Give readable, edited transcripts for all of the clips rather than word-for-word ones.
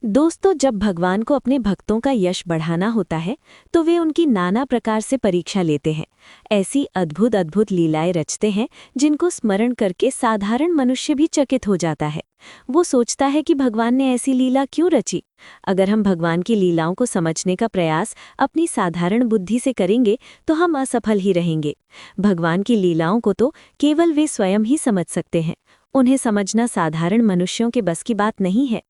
दोस्तों, जब भगवान को अपने भक्तों का यश बढ़ाना होता है तो वे उनकी नाना प्रकार से परीक्षा लेते हैं। ऐसी अद्भुत अद्भुत लीलाएं रचते हैं जिनको स्मरण करके साधारण मनुष्य भी चकित हो जाता है। वो सोचता है कि भगवान ने ऐसी लीला क्यों रची। अगर हम भगवान की लीलाओं को समझने का प्रयास अपनी साधारण बुद्धि से करेंगे तो हम असफल ही रहेंगे। भगवान की लीलाओं को तो केवल वे स्वयं ही समझ सकते हैं। उन्हें समझना साधारण मनुष्यों के बस की बात नहीं है।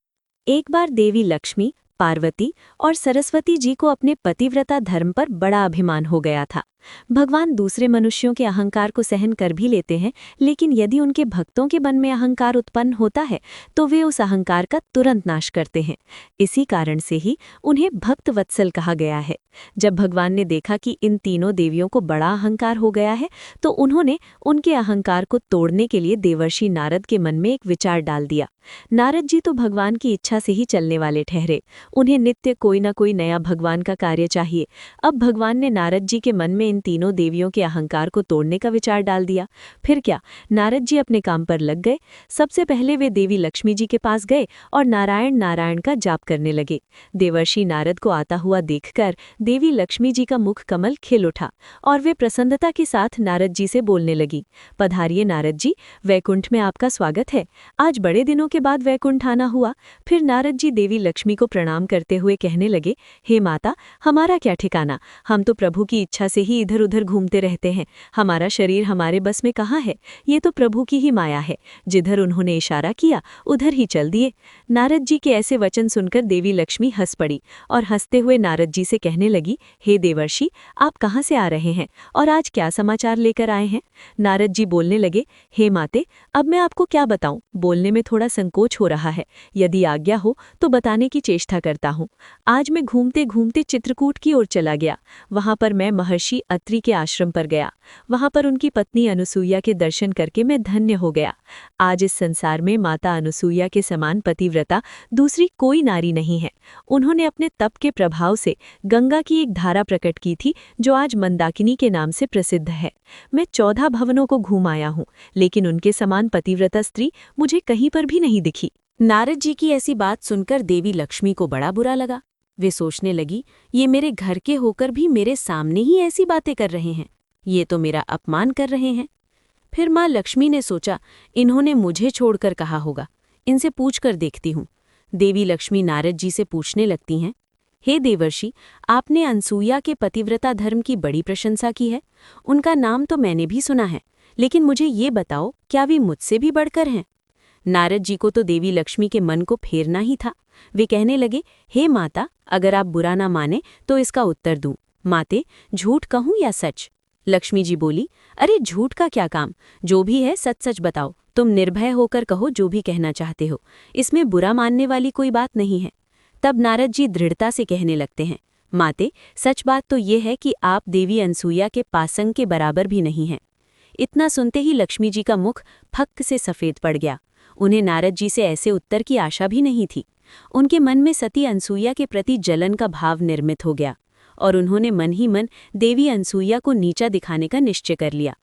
एक बार देवी लक्ष्मी, पार्वती और सरस्वती जी को अपने पतिव्रता धर्म पर बड़ा अभिमान हो गया था। भगवान दूसरे मनुष्यों के अहंकार को सहन कर भी लेते हैं, लेकिन यदि उनके भक्तों के मन में अहंकार उत्पन्न होता है तो वे उस अहंकार का तुरंत नाश करते हैं। इसी कारण से ही उन्हें भक्त वत्सल कहा गया है। जब भगवान ने देखा कि इन तीनों देवियों को बड़ा अहंकार हो गया है तो उन्होंने उनके अहंकार को तोड़ने के लिए देवर्षि नारद के मन में एक विचार डाल दिया। नारद जी तो भगवान की इच्छा से ही चलने वाले ठहरे। उन्हें नित्य कोई न कोई नया भगवान का कार्य चाहिए। अब भगवान ने नारद जी के मन में इन तीनों देवियों के अहंकार को तोड़ने का विचार डाल दिया। फिर क्या, नारद जी अपने काम पर लग गए। सबसे पहले वे देवी लक्ष्मी जी के पास गए और नारायण नारायण का जाप करने लगे। देवर्षि नारद को आता हुआ देखकर देवी लक्ष्मी जी का मुख कमल खिल उठा और वे प्रसन्नता के साथ नारद जी से बोलने लगी। पधारिए नारद जी, वैकुंठ में आपका स्वागत है। आज बड़े दिनों के बाद वैकुंठ आना हुआ। फिर नारद जी देवी लक्ष्मी को प्रणाम करते हुए कहने लगे, हे माता, हमारा क्या ठिकाना। हम तो प्रभु की इच्छा से ही इधर उधर घूमते रहते हैं। हमारा शरीर हमारे बस में कहाँ है। ये तो प्रभु की ही माया है। जिधर उन्होंने इशारा किया उधर ही चल दिए। नारद जी के ऐसे वचन सुनकर देवी लक्ष्मी हंस पड़ी और हंसते हुए नारद जी से कहने लगी, हे देवर्षि, आप कहाँ से आ रहे हैं और आज क्या समाचार लेकर आए हैं। नारद जी बोलने लगे, हे माते, अब मैं आपको क्या बताऊं। बोलने में थोड़ा संकोच हो रहा है। यदि आज्ञा हो तो बताने की चेष्टा करता हूँ। आज मैं घूमते घूमते चित्रकूट की ओर चला गया। वहां पर मैं महर्षि अत्रि के आश्रम पर गया। वहां पर उनकी पत्नी अनुसूया के दर्शन करके मैं धन्य हो गया। आज इस संसार में माता अनुसूया के समान पतिव्रता दूसरी कोई नारी नहीं है। उन्होंने अपने तप के प्रभाव से गंगा की एक धारा प्रकट की थी जो आज मंदाकिनी के नाम से प्रसिद्ध है। मैं 14 भवनों को घूम आया हूँ, लेकिन उनके समान पतिव्रता स्त्री मुझे कहीं पर भी नहीं दिखी। नारद जी की ऐसी बात सुनकर देवी लक्ष्मी को बड़ा बुरा लगा। वे सोचने लगी, ये मेरे घर के होकर भी मेरे सामने ही ऐसी बातें कर रहे हैं। ये तो मेरा अपमान कर रहे हैं। फिर माँ लक्ष्मी ने सोचा, इन्होंने मुझे छोड़कर कहा होगा, इनसे पूछकर देखती हूँ। देवी लक्ष्मी नारद जी से पूछने लगती हैं, हे देवर्षि, आपने अनसूया के पतिव्रता धर्म की बड़ी प्रशंसा की है। उनका नाम तो मैंने भी सुना है, लेकिन मुझे ये बताओ, क्या वे मुझसे भी बढ़कर हैं। नारद जी को तो देवी लक्ष्मी के मन को फेरना ही था। वे कहने लगे, हे माता, अगर आप बुरा ना माने तो इसका उत्तर दूं। माते, झूठ कहूं या सच। लक्ष्मी जी बोली, अरे झूठ का क्या काम, जो भी है सच सच बताओ। तुम निर्भय होकर कहो जो भी कहना चाहते हो, इसमें बुरा मानने वाली कोई बात नहीं है। तब नारद जी दृढ़ता से कहने लगते हैं, माते, सच बात तो ये है कि आप देवी अनसूया के पासंग के बराबर भी नहीं हैं। इतना सुनते ही लक्ष्मी जी का मुख फक्क से सफ़ेद पड़ गया। उन्हें नारद जी से ऐसे उत्तर की आशा भी नहीं थी। उनके मन में सती अनसूया के प्रति जलन का भाव निर्मित हो गया और उन्होंने मन ही मन देवी अनसूया को नीचा दिखाने का निश्चय कर लिया।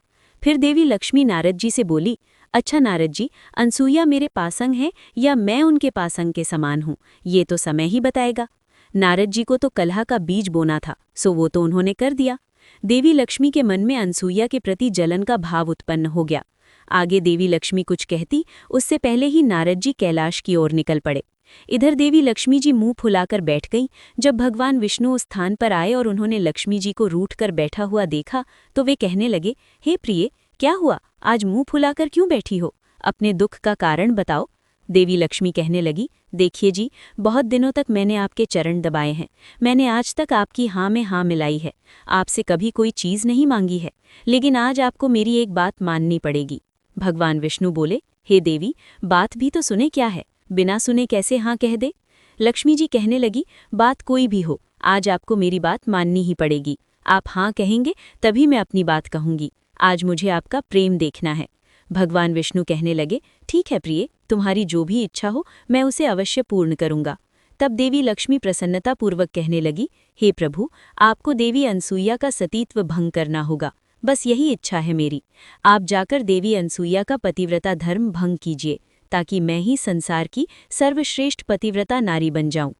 फिर देवी लक्ष्मी नारद जी से बोली, अच्छा नारद जी, अनसूया मेरे पासंग है या मैं उनके पासंग के समान हूँ, ये तो समय ही बताएगा। नारद जी को तो कलह का बीज बोना था, सो वो तो उन्होंने कर दिया। देवी लक्ष्मी के मन में अनसूया के प्रति जलन का भाव उत्पन्न हो गया। आगे देवी लक्ष्मी कुछ कहती उससे पहले ही नारद जी कैलाश की ओर निकल पड़े। इधर देवी लक्ष्मी जी मुंह फुलाकर बैठ गईं। जब भगवान विष्णु उस स्थान पर आए और उन्होंने लक्ष्मी जी को रूठ कर बैठा हुआ देखा तो वे कहने लगे, हे प्रिय, क्या हुआ, आज मुंह फुलाकर क्यों बैठी हो। अपने दुख का कारण बताओ। देवी लक्ष्मी कहने लगी, देखिए जी, बहुत दिनों तक मैंने आपके चरण दबाए हैं। मैंने आज तक आपकी हाँ में हाँ मिलाई है। आपसे कभी कोई चीज़ नहीं मांगी है, लेकिन आज आपको मेरी एक बात माननी पड़ेगी। भगवान विष्णु बोले, हे देवी, बात भी तो सुने क्या है, बिना सुने कैसे हाँ कह दे। लक्ष्मी जी कहने लगी, बात कोई भी हो, आज आपको मेरी बात माननी ही पड़ेगी। आप हाँ कहेंगे तभी मैं अपनी बात कहूँगी। आज मुझे आपका प्रेम देखना है। भगवान विष्णु कहने लगे, ठीक है प्रिय, तुम्हारी जो भी इच्छा हो मैं उसे अवश्य पूर्ण करूँगा। तब देवी लक्ष्मी प्रसन्नतापूर्वक कहने लगी, हे प्रभु, आपको देवी अनसूया का सतीत्व भंग करना होगा। बस यही इच्छा है मेरी। आप जाकर देवी अनसूया का पतिव्रता धर्म भंग कीजिए, ताकि मैं ही संसार की सर्वश्रेष्ठ पतिव्रता नारी बन जाऊं।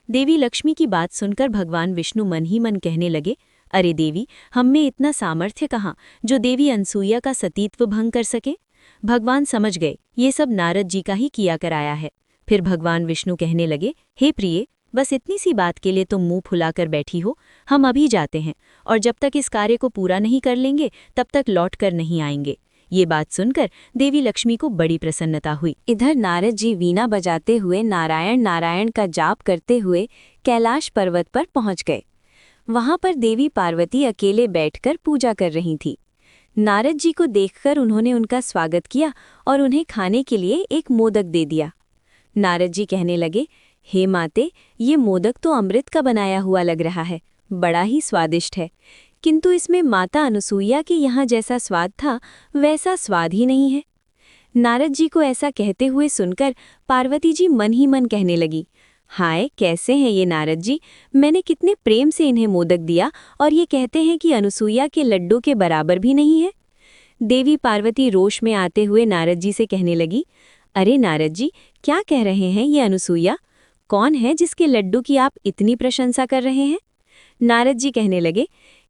देवी लक्ष्मी की बात सुनकर भगवान विष्णु मन ही मन कहने लगे, अरे देवी, हम में इतना सामर्थ्य कहाँ जो देवी अनसुईया का सतीत्व भंग कर सके। भगवान समझ गए ये सब नारद जी का ही किया कराया है। फिर भगवान विष्णु कहने लगे, हे प्रिय, बस इतनी सी बात के लिए तुम मुंह फुलाकर बैठी हो। हम अभी जाते हैं और जब तक इस कार्य को पूरा नहीं कर लेंगे तब तक लौट कर नहीं आएंगे। ये बात सुनकर देवी लक्ष्मी को बड़ी प्रसन्नता हुई। इधर नारद जी वीणा बजाते हुए नारायण नारायण का जाप करते हुए कैलाश पर्वत पर पहुंच गए। वहां पर देवी पार्वती अकेले बैठकर पूजा कर रही थी। नारद जी को देखकर उन्होंने उनका स्वागत किया और उन्हें खाने के लिए एक मोदक दे दिया। नारद जी कहने लगे, हे माते, ये मोदक तो अमृत का बनाया हुआ लग रहा है, बड़ा ही स्वादिष्ट है, किंतु इसमें माता अनसुईया के यहाँ जैसा स्वाद था वैसा स्वाद ही नहीं है। नारद जी को ऐसा कहते हुए सुनकर पार्वती जी मन ही मन कहने लगी, हाय, कैसे हैं ये नारद जी, मैंने कितने प्रेम से इन्हें मोदक दिया और ये कहते हैं कि अनसुईया के लड्डू के बराबर भी नहीं है। देवी पार्वती रोष में आते हुए नारद जी से कहने लगी, अरे नारद जी, क्या कह रहे हैं ये अनसुईया? कौन है जिसके लड्डू की आप इतनी प्रशंसा कर रहे हैं? नारद जी कहने लगे,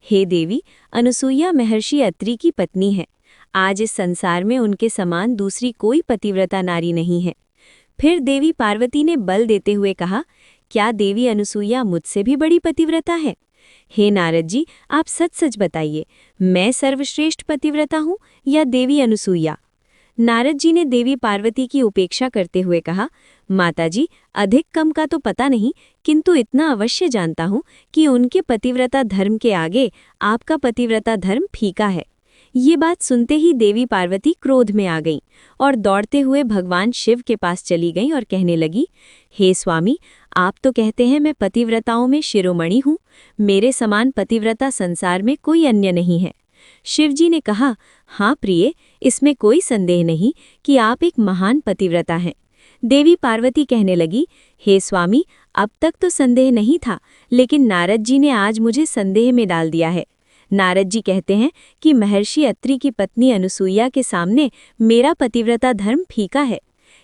हे देवी, अनसुईया महर्षि अत्रि की पत्नी है। आज इस संसार में उनके समान दूसरी कोई पतिव्रता नारी नहीं है। फिर देवी पार्वती ने बल देते हुए कहा, क्या देवी अनसुईया मुझसे भी बड़ी पतिव्रता है? हे नारद जी, आप सच सच बताइए, मैं सर्वश्रेष्ठ पतिव्रता हूँ या देवी अनसुईया? नारद जी ने देवी पार्वती की उपेक्षा करते हुए कहा, माताजी, अधिक कम का तो पता नहीं, किंतु इतना अवश्य जानता हूँ कि उनके पतिव्रता धर्म के आगे आपका पतिव्रता धर्म फीका है। ये बात सुनते ही देवी पार्वती क्रोध में आ गईं और दौड़ते हुए भगवान शिव के पास चली गईं और कहने लगी, हे स्वामी, आप तो कहते हैं मैं पतिव्रताओं में शिरोमणि हूँ, मेरे समान पतिव्रता संसार में कोई अन्य नहीं है। शिवजी ने कहा, हाँ प्रिय, इसमें कोई संदेह नहीं कि आप एक महान पतिव्रता हैं। देवी पार्वती कहने लगी, हे स्वामी, अब तक तो संदेह नहीं था, लेकिन नारद जी ने आज मुझे संदेह में डाल दिया है। नारद जी कहते हैं कि महर्षि अत्रि की पत्नी अनसुईया के सामने मेरा पतिव्रता धर्म फीका है।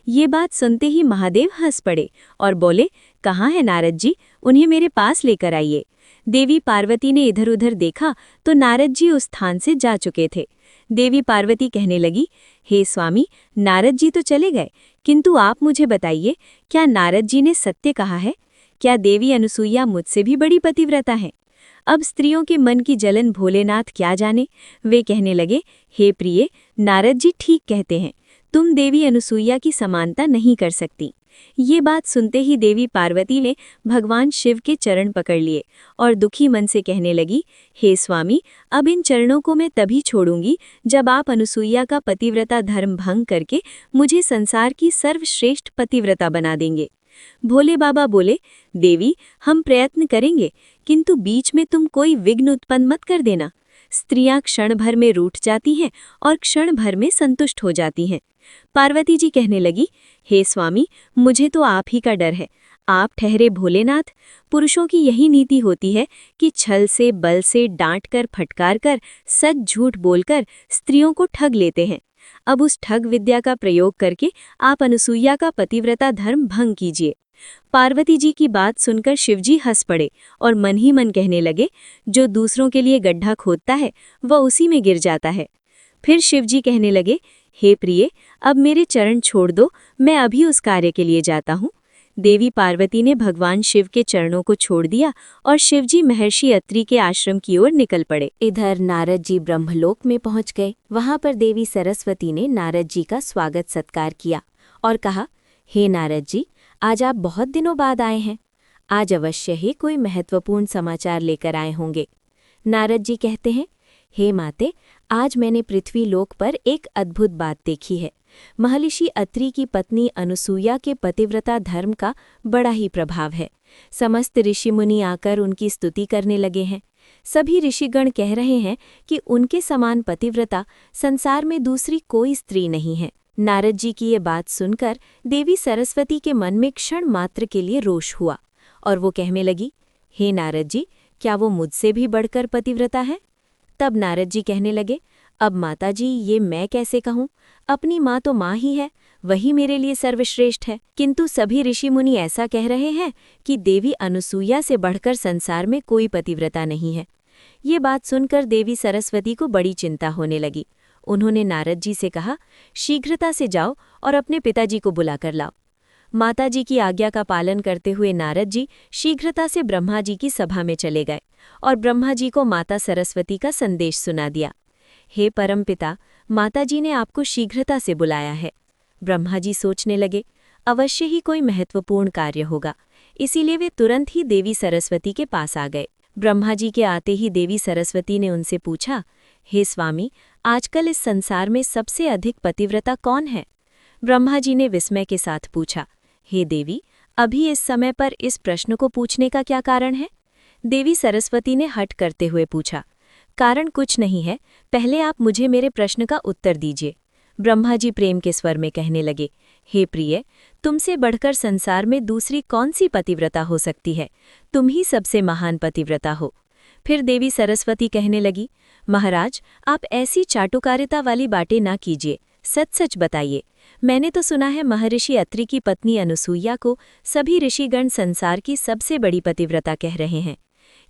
ये बात सुनते ही महादेव हंस पड़े और बोले, कहाँ है नारद जी, उन्हें मेरे पास लेकर आइए। देवी पार्वती ने इधर उधर देखा तो नारद जी उस स्थान से जा चुके थे। देवी पार्वती कहने लगी, हे स्वामी, नारद जी तो चले गए, किंतु आप मुझे बताइए, क्या नारद जी ने सत्य कहा है? क्या देवी अनसुईया मुझसे भी बड़ी पतिव्रता है? अब स्त्रियों के मन की जलन भोलेनाथ क्या जाने। वे कहने लगे, हे प्रिय, नारद जी ठीक कहते हैं, तुम देवी अनसुईया की समानता नहीं कर सकती। ये बात सुनते ही देवी पार्वती ने भगवान शिव के चरण पकड़ लिए और दुखी मन से कहने लगी, हे स्वामी, अब इन चरणों को मैं तभी छोड़ूंगी जब आप अनसुईया का पतिव्रता धर्म भंग करके मुझे संसार की सर्वश्रेष्ठ पतिव्रता बना देंगे। भोले बाबा बोले, देवी, हम प्रयत्न करेंगे, किंतु बीच में तुम कोई विघ्न उत्पन्न मत कर देना। स्त्रियां क्षण भर में रूठ जाती हैं और क्षण भर में संतुष्ट हो जाती हैं। पार्वती जी कहने लगी, हे स्वामी, मुझे तो आप ही का डर है। आप ठहरे भोलेनाथ। पुरुषों की यही नीति होती है कि छल से, बल से, डांट कर, फटकार कर, सच झूठ बोलकर स्त्रियों को ठग लेते हैं। अब उस ठग विद्या का प्रयोग करके आप अनसुईया का पतिव्रता धर्म भंग कीजिए। पार्वती जी की बात सुनकर शिवजी हंस पड़े और मन ही मन कहने लगे, जो दूसरों के लिए गड्ढा खोदता है वह उसी में गिर जाता है। फिर शिवजी कहने लगे, हे प्रिय, अब मेरे चरण छोड़ दो, मैं अभी उस कार्य के लिए जाता हूँ। देवी पार्वती ने भगवान शिव के चरणों को छोड़ दिया और शिवजी महर्षि अत्रि के आश्रम की ओर निकल पड़े। इधर नारद जी ब्रह्मलोक में पहुंच गए। वहां पर देवी सरस्वती ने नारद जी का स्वागत सत्कार किया और कहा, हे नारद जी, आज आप बहुत दिनों बाद आए हैं। आज अवश्य ही कोई महत्वपूर्ण समाचार लेकर आए होंगे। नारद जी कहते हैं, हे माते, आज मैंने पृथ्वी लोक पर एक अद्भुत बात देखी है। महर्षि अत्रि की पत्नी अनसुईया के पतिव्रता धर्म का बड़ा ही प्रभाव है। समस्त ऋषि मुनि आकर उनकी स्तुति करने लगे हैं। सभी ऋषिगण कह रहे हैं कि उनके समान पतिव्रता संसार में दूसरी कोई स्त्री नहीं है। नारद जी की ये बात सुनकर देवी सरस्वती के मन में क्षण मात्र के लिए रोष हुआ और वो कहने लगी, हे नारद जी, क्या वो मुझसे भी बढ़कर पतिव्रता है? तब नारद जी कहने लगे, अब माताजी, ये मैं कैसे कहूँ? अपनी माँ तो माँ ही है, वही मेरे लिए सर्वश्रेष्ठ है। किंतु सभी ऋषि मुनि ऐसा कह रहे हैं कि देवी अनुसूया से बढ़कर संसार में कोई पतिव्रता नहीं है। ये बात सुनकर देवी सरस्वती को बड़ी चिंता होने लगी। उन्होंने नारद जी से कहा, शीघ्रता से जाओ और अपने पिताजी को बुलाकर लाओ। माताजी की आज्ञा का पालन करते हुए नारद जी शीघ्रता से ब्रह्मा जी की सभा में चले गए और ब्रह्मा जी को माता सरस्वती का संदेश सुना दिया। हे परमपिता, माताजी ने आपको शीघ्रता से बुलाया है। ब्रह्मा जी सोचने लगे, अवश्य ही कोई महत्वपूर्ण कार्य होगा, इसीलिए वे तुरंत ही देवी सरस्वती के पास आ गए। ब्रह्मा जी के आते ही देवी सरस्वती ने उनसे पूछा, हे स्वामी, आजकल इस संसार में सबसे अधिक पतिव्रता कौन है? ब्रह्मा जी ने विस्मय के साथ पूछा, हे देवी, अभी इस समय पर इस प्रश्न को पूछने का क्या कारण है? देवी सरस्वती ने हठ करते हुए पूछा, कारण कुछ नहीं है, पहले आप मुझे मेरे प्रश्न का उत्तर दीजिए। ब्रह्मा जी प्रेम के स्वर में कहने लगे, हे प्रिय, तुमसे बढ़कर संसार में दूसरी कौन सी पतिव्रता हो सकती है? तुम ही सबसे महान पतिव्रता हो। फिर देवी सरस्वती कहने लगी, महाराज, आप ऐसी चाटुकारिता वाली बातें ना कीजिए, सच सच बताइए। मैंने तो सुना है महर्षि अत्रि की पत्नी अनुसूया को सभी ऋषिगण संसार की सबसे बड़ी पतिव्रता कह रहे हैं।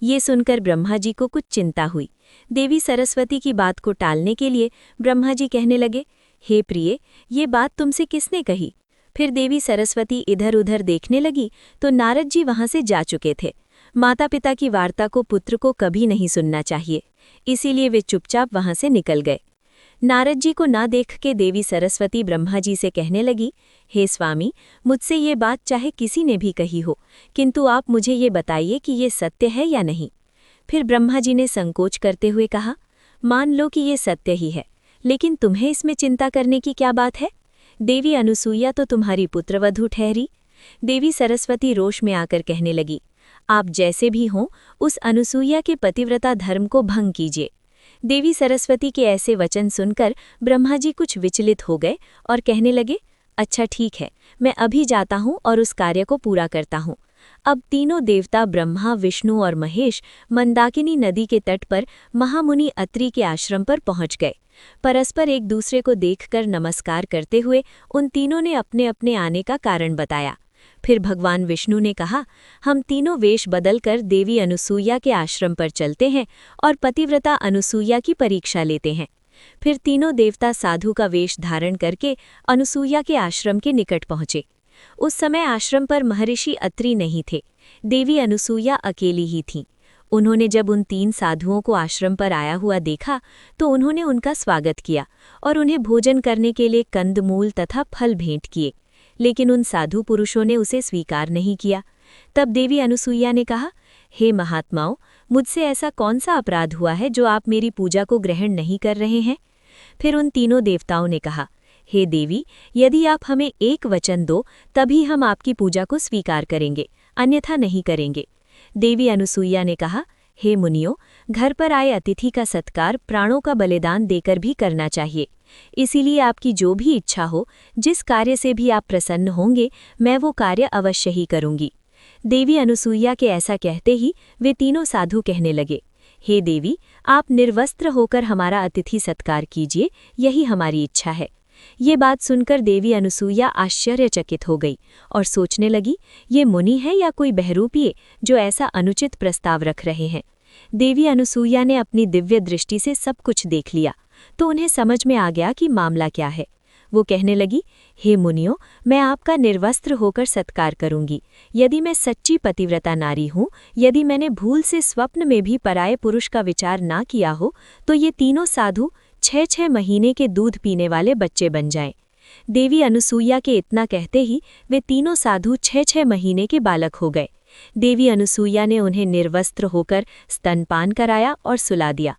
ये सुनकर ब्रह्मा जी को कुछ चिंता हुई। देवी सरस्वती की बात को टालने के लिए ब्रह्मा जी कहने लगे, हे प्रिय, ये बात तुमसे किसने कही? फिर देवी सरस्वती इधर उधर देखने लगी तो नारद जी वहां से जा चुके थे। माता पिता की वार्ता को पुत्र को कभी नहीं सुनना चाहिए, इसीलिए वे चुपचाप वहां से निकल गए। नारद जी को ना देख के देवी सरस्वती ब्रह्मा जी से कहने लगी, हे स्वामी, मुझसे ये बात चाहे किसी ने भी कही हो, किंतु आप मुझे ये बताइए कि ये सत्य है या नहीं। फिर ब्रह्मा जी ने संकोच करते हुए कहा, मान लो कि ये सत्य ही है, लेकिन तुम्हें इसमें चिंता करने की क्या बात है? देवी अनुसूया तो तुम्हारी पुत्रवधू ठहरी। देवी सरस्वती रोष में आकर कहने लगी, आप जैसे भी हों, उस अनुसूया के पतिव्रता धर्म को भंग कीजिए। देवी सरस्वती के ऐसे वचन सुनकर ब्रह्मा जी कुछ विचलित हो गए और कहने लगे, अच्छा ठीक है, मैं अभी जाता हूँ और उस कार्य को पूरा करता हूँ। अब तीनों देवता ब्रह्मा, विष्णु और महेश मंदाकिनी नदी के तट पर महामुनि अत्रि के आश्रम पर पहुंच गए। परस्पर एक दूसरे को देखकर नमस्कार करते हुए उन तीनों ने अपने अपने आने का कारण बताया। फिर भगवान विष्णु ने कहा, हम तीनों वेश बदलकर देवी अनुसूया के आश्रम पर चलते हैं और पतिव्रता अनुसूया की परीक्षा लेते हैं। फिर तीनों देवता साधु का वेश धारण करके अनुसूया के आश्रम के निकट पहुंचे। उस समय आश्रम पर महर्षि अत्रि नहीं थे, देवी अनुसूया अकेली ही थीं। उन्होंने जब उन तीन साधुओं को आश्रम पर आया हुआ देखा तो उन्होंने उनका स्वागत किया और उन्हें भोजन करने के लिए कंदमूल तथा फल भेंट किए, लेकिन उन साधु पुरुषों ने उसे स्वीकार नहीं किया। तब देवी अनुसूया ने कहा, हे महात्माओं, मुझसे ऐसा कौन सा अपराध हुआ है जो आप मेरी पूजा को ग्रहण नहीं कर रहे हैं? फिर उन तीनों देवताओं ने कहा, हे देवी, यदि आप हमें एक वचन दो तभी हम आपकी पूजा को स्वीकार करेंगे, अन्यथा नहीं करेंगे। देवी अनुसूया ने कहा, हे मुनियों, घर पर आए अतिथि का सत्कार प्राणों का बलिदान देकर भी करना चाहिए। इसीलिए आपकी जो भी इच्छा हो, जिस कार्य से भी आप प्रसन्न होंगे, मैं वो कार्य अवश्य ही करूंगी। देवी अनुसूया के ऐसा कहते ही वे तीनों साधु कहने लगे, हे देवी, आप निर्वस्त्र होकर हमारा अतिथि सत्कार कीजिए, यही हमारी इच्छा है। ये बात सुनकर देवी अनुसूया आश्चर्यचकित हो गई और सोचने लगी, ये मुनि है या कोई बहरूपिये जो ऐसा अनुचित प्रस्ताव रख रहे हैं। देवी अनुसूया ने अपनी दिव्य दृष्टि से सब कुछ देख लिया तो उन्हें समझ में आ गया कि मामला क्या है। वो कहने लगी, हे मुनियों, मैं आपका निर्वस्त्र होकर सत्कार करूंगी यदि मैं सच्ची पतिव्रता नारी हूँ, यदि मैंने भूल से स्वप्न में भी पराये पुरुष का विचार ना किया हो, तो ये तीनों साधु 6-6 महीने के दूध पीने वाले बच्चे बन जाएं। देवी अनुसूया के इतना कहते ही वे तीनों साधु 6-6 महीने के बालक हो गए। देवी अनुसूया ने उन्हें निर्वस्त्र होकर स्तनपान कराया और सुला दिया।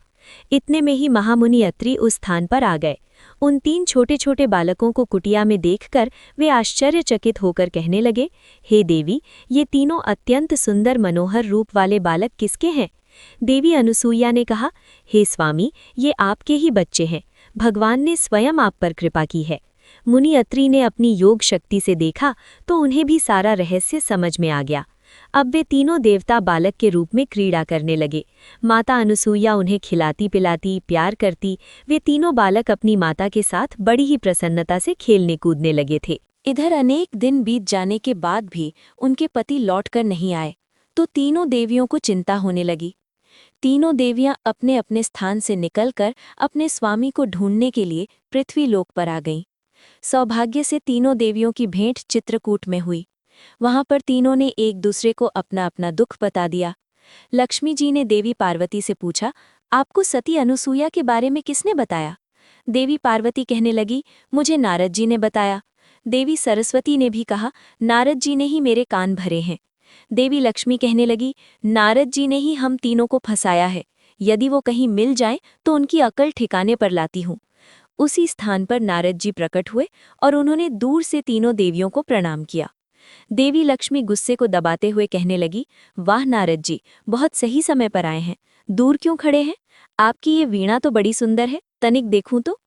इतने में ही महामुनि अत्रि उस स्थान पर आ गए। उन तीन छोटे छोटे बालकों को कुटिया में देखकर वे आश्चर्यचकित होकर कहने लगे, हे देवी, ये तीनों अत्यंत सुंदर मनोहर रूप वाले बालक किसके हैं? देवी अनुसूया ने कहा, हे स्वामी, ये आपके ही बच्चे हैं, भगवान ने स्वयं आप पर कृपा की है। मुनि अत्रि ने अपनी योग शक्ति से देखा तो उन्हें भी सारा रहस्य समझ में आ गया। अब वे तीनों देवता बालक के रूप में क्रीड़ा करने लगे। माता अनुसूया उन्हें खिलाती पिलाती प्यार करती। वे तीनों बालक अपनी माता के साथ बड़ी ही प्रसन्नता से खेलने कूदने लगे थे। इधर अनेक दिन बीत जाने के बाद भी उनके पति लौटकर नहीं आए, तो तीनों देवियों को चिंता होने लगी। तीनों देवियां अपने अपने स्थान से निकलकर अपने स्वामी को ढूंढने के लिए पृथ्वीलोक पर आ गईं। सौभाग्य से तीनों देवियों की भेंट चित्रकूट में हुई। वहां पर तीनों ने एक दूसरे को अपना अपना दुख बता दिया। लक्ष्मी जी ने देवी पार्वती से पूछा, आपको सती अनुसूया के बारे में किसने बताया? देवी पार्वती कहने लगी, मुझे नारद जी ने बताया। देवी सरस्वती ने भी कहा, नारद जी ने ही मेरे कान भरे हैं। देवी लक्ष्मी कहने लगी, नारद जी ने ही हम तीनों को फंसाया है। यदि वो कहीं मिल जाएं तो उनकी अकल ठिकाने पर लाती हूँ। उसी स्थान पर नारद जी प्रकट हुए और उन्होंने दूर से तीनों देवियों को प्रणाम किया। देवी लक्ष्मी गुस्से को दबाते हुए कहने लगी, वाह नारद जी, बहुत सही समय पर आए हैं। दूर क्यों खड़े हैं? आपकी ये वीणा तो बड़ी सुंदर है, तनिक देखूं तो।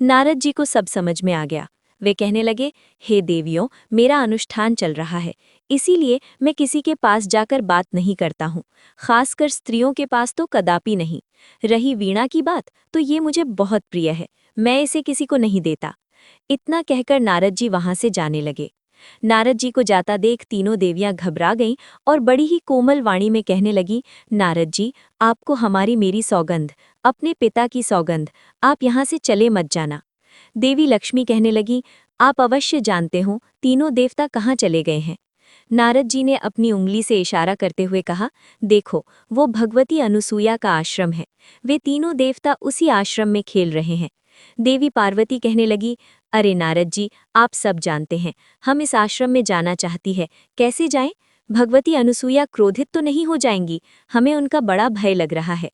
नारद जी को सब समझ में आ गया। वे कहने लगे, हे देवियों, मेरा अनुष्ठान चल रहा है, इसीलिए मैं किसी के पास जाकर बात नहीं करता हूँ, खासकर स्त्रियों के पास तो कदापि नहीं। रही वीणा की बात, तो ये मुझे बहुत प्रिय है, मैं इसे किसी को नहीं देता। इतना कहकर नारद जी वहां से जाने लगे। नारद जी को जाता देख तीनों देवियां घबरा गईं और बड़ी ही कोमल वाणी में कहने लगी, नारद जी, आपको हमारी मेरी सौगंध, अपने पिता की सौगंध, आप यहाँ से चले मत जाना। देवी लक्ष्मी कहने लगी, आप अवश्य जानते हो तीनों देवता कहाँ चले गए हैं। नारद जी ने अपनी उंगली से इशारा करते हुए कहा, देखो, वो भगवती अनुसूया का आश्रम है। वे तीनों देवता उसी आश्रम में खेल रहे हैं। देवी पार्वती कहने लगी, अरे नारद जी, आप सब जानते हैं, हम इस आश्रम में जाना चाहती है, कैसे जाएं? भगवती अनुसूया क्रोधित तो नहीं हो जाएंगी? हमें उनका बड़ा भय लग रहा है।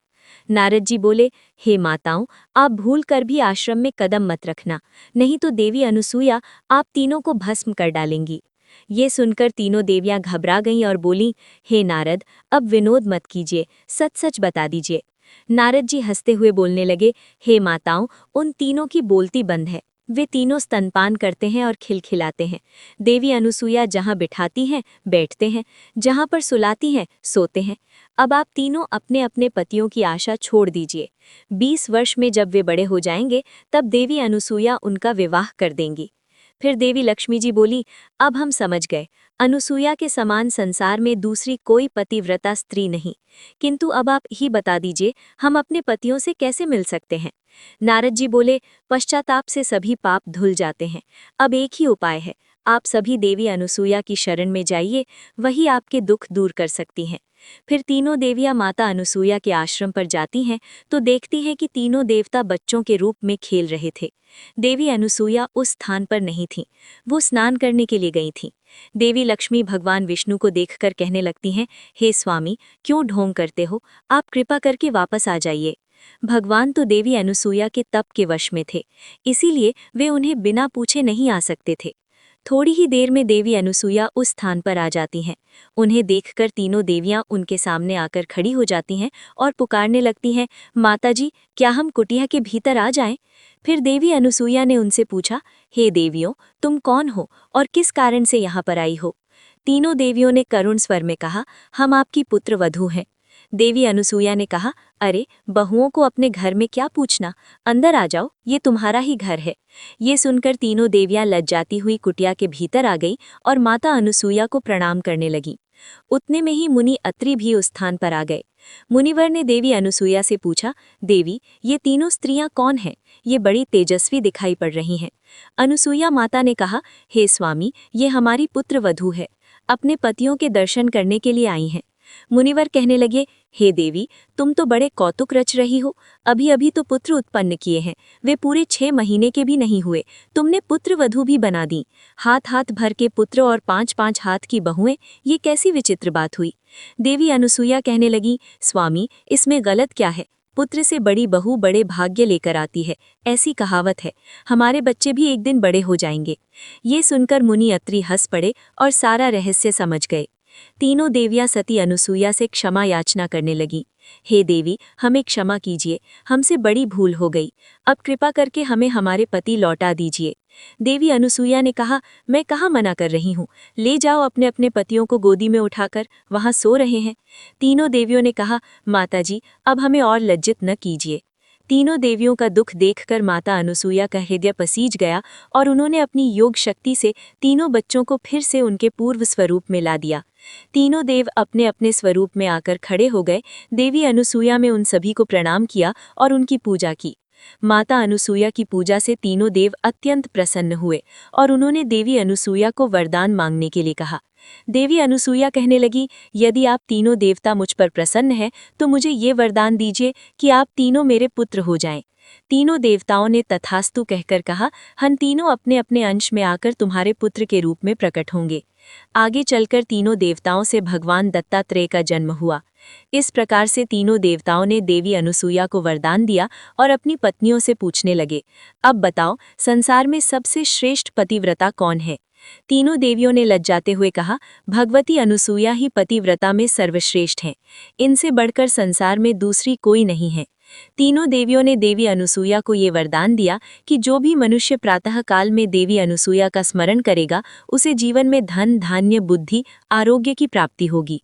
नारद जी बोले, हे माताओं, आप भूल कर भी आश्रम में कदम मत रखना, नहीं तो देवी अनुसूया आप तीनों को भस्म कर डालेंगी। ये सुनकर तीनों देवियां घबरा गईं और बोलीं, हे नारद, अब विनोद मत कीजिए, सच सच बता दीजिए। नारद जी हंसते हुए बोलने लगे, हे माताओं, उन तीनों की बोलती बंद है। वे तीनों स्तनपान करते हैं और खिलखिलाते हैं। देवी अनुसूया जहाँ बिठाती हैं बैठते हैं, जहाँ पर सुलाती हैं सोते हैं। अब आप तीनों अपने अपने पतियों की आशा छोड़ दीजिए। 20 वर्ष में जब वे बड़े हो जाएंगे, तब देवी अनुसूया उनका विवाह कर देंगी। फिर देवी लक्ष्मी जी बोली, अब हम समझ गए, अनुसूया के समान संसार में दूसरी कोई पतिव्रता स्त्री नहीं। किंतु अब आप ही बता दीजिए, हम अपने पतियों से कैसे मिल सकते हैं? नारद जी बोले, पश्चाताप से सभी पाप धुल जाते हैं। अब एक ही उपाय है, आप सभी देवी अनुसूया की शरण में जाइए, वही आपके दुख दूर कर सकती हैं। फिर तीनों देवियां माता अनुसूया के आश्रम पर जाती हैं तो देखती हैं कि तीनों देवता बच्चों के रूप में खेल रहे थे। देवी अनुसूया उस स्थान पर नहीं थीं, वो स्नान करने के लिए गई थीं। देवी लक्ष्मी भगवान विष्णु को देखकर कहने लगती हैं, हे स्वामी, क्यों ढोंग करते हो? आप कृपा करके वापस आ जाइए। भगवान तो देवी अनुसूया के तप के वश में थे, इसीलिए वे उन्हें बिना पूछे नहीं आ सकते थे। थोड़ी ही देर में देवी अनुसूया उस स्थान पर आ जाती हैं। उन्हें देखकर तीनों देवियां उनके सामने आकर खड़ी हो जाती हैं और पुकारने लगती हैं, माताजी, क्या हम कुटिया के भीतर आ जाएं? फिर देवी अनुसूया ने उनसे पूछा, हे देवियों, तुम कौन हो और किस कारण से यहाँ पर आई हो? तीनों देवियों ने करुण स्वर में कहा, हम आपकी पुत्र वधू हैं। देवी अनुसूया ने कहा, अरे, बहुओं को अपने घर में क्या पूछना, अंदर आ जाओ, ये तुम्हारा ही घर है। ये सुनकर तीनों देवियां लज्जाती हुई कुटिया के भीतर आ गईं और माता अनुसूया को प्रणाम करने लगीं। उतने में ही मुनि अत्रि भी उस स्थान पर आ गए। मुनिवर ने देवी अनुसूया से पूछा, देवी, ये तीनों स्त्रियां कौन हैं? ये बड़ी तेजस्वी दिखाई पड़ रही हैं। अनुसूया माता ने कहा, हे स्वामी, ये हमारी पुत्र वधू है, अपने पतियों के दर्शन करने के लिए आई हैं। मुनिवर कहने लगे, हे देवी, तुम तो बड़े कौतुक रच रही हो, अभी अभी तो पुत्र उत्पन्न किए हैं, वे पूरे 6 महीने के भी नहीं हुए, तुमने पुत्र वधू भी बना दी। हाथ हाथ भर के पुत्र और 5-5 हाथ की बहुएं, ये कैसी विचित्र बात हुई? देवी अनुसूया कहने लगी, स्वामी, इसमें गलत क्या है? पुत्र से बड़ी बहू बड़े भाग्य लेकर आती है, ऐसी कहावत है। हमारे बच्चे भी एक दिन बड़े हो जाएंगे। ये सुनकर मुनि अत्रि हंस पड़े और सारा रहस्य समझ गए। तीनों देवियां सती अनुसुईया से क्षमा याचना करने लगी। हे देवी, हमें क्षमा कीजिए, हमसे बड़ी भूल हो गई। अब कृपा करके हमें हमारे पति लौटा दीजिए। देवी अनुसुईया ने कहा, मैं कहाँ मना कर रही हूँ, ले जाओ अपने अपने पतियों को गोदी में उठाकर, वहाँ सो रहे हैं। तीनों देवियों ने कहा, माताजी, अब हमें और लज्जित न कीजिए। तीनों देवियों का दुख देखकर माता अनुसुईया का हृदय पसीज गया और उन्होंने अपनी योग शक्ति से तीनों बच्चों को फिर से उनके पूर्व स्वरूप में ला दिया। तीनों देव अपने अपने स्वरूप में आकर खड़े हो गए। देवी अनुसुईया में उन सभी को प्रणाम किया और उनकी पूजा की। माता अनुसुईया की पूजा से तीनों देव अत्यंत प्रसन्न हुए और उन्होंने देवी अनुसुईया को वरदान मांगने के लिए कहा। देवी अनुसुईया कहने लगी, यदि आप तीनों देवता मुझ पर प्रसन्न हैं तो मुझे ये वरदान दीजिए कि आप तीनों मेरे पुत्र हो जाएं। तीनों देवताओं ने तथास्तु कहकर कहा, हम तीनों अपने अपने अंश में आकर तुम्हारे पुत्र के रूप में प्रकट होंगे। आगे चलकर तीनों देवताओं से भगवान दत्तात्रेय का जन्म हुआ। इस प्रकार से तीनों देवताओं ने देवी अनुसुईया को वरदान दिया और अपनी पत्नियों से पूछने लगे, अब बताओ, संसार में सबसे श्रेष्ठ पतिव्रता कौन है? तीनों देवियों ने लज्जाते हुए कहा, भगवती अनुसुईया ही पतिव्रता में सर्वश्रेष्ठ हैं। इनसे बढ़कर संसार में दूसरी कोई नहीं है। तीनों देवियों ने देवी अनुसुईया को ये वरदान दिया कि जो भी मनुष्य प्रातः काल में देवी अनुसुईया का स्मरण करेगा, उसे जीवन में धन, धान्य, बुद्धि, आरोग्य की प्राप्ति होगी।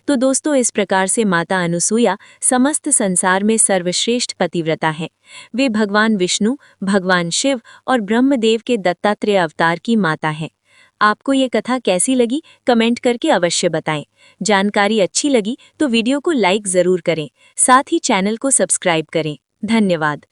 तो दोस्तों, इस प्रकार से माता अनुसुईया समस्त संसार में सर्वश्रेष्ठ पतिव्रता है। वे भगवान विष्णु, भगवान शिव और ब्रह्मदेव के दत्तात्रेय अवतार की माता है। आपको ये कथा कैसी लगी, कमेंट करके अवश्य बताएं। जानकारी अच्छी लगी तो वीडियो को लाइक ज़रूर करें, साथ ही चैनल को सब्सक्राइब करें। धन्यवाद।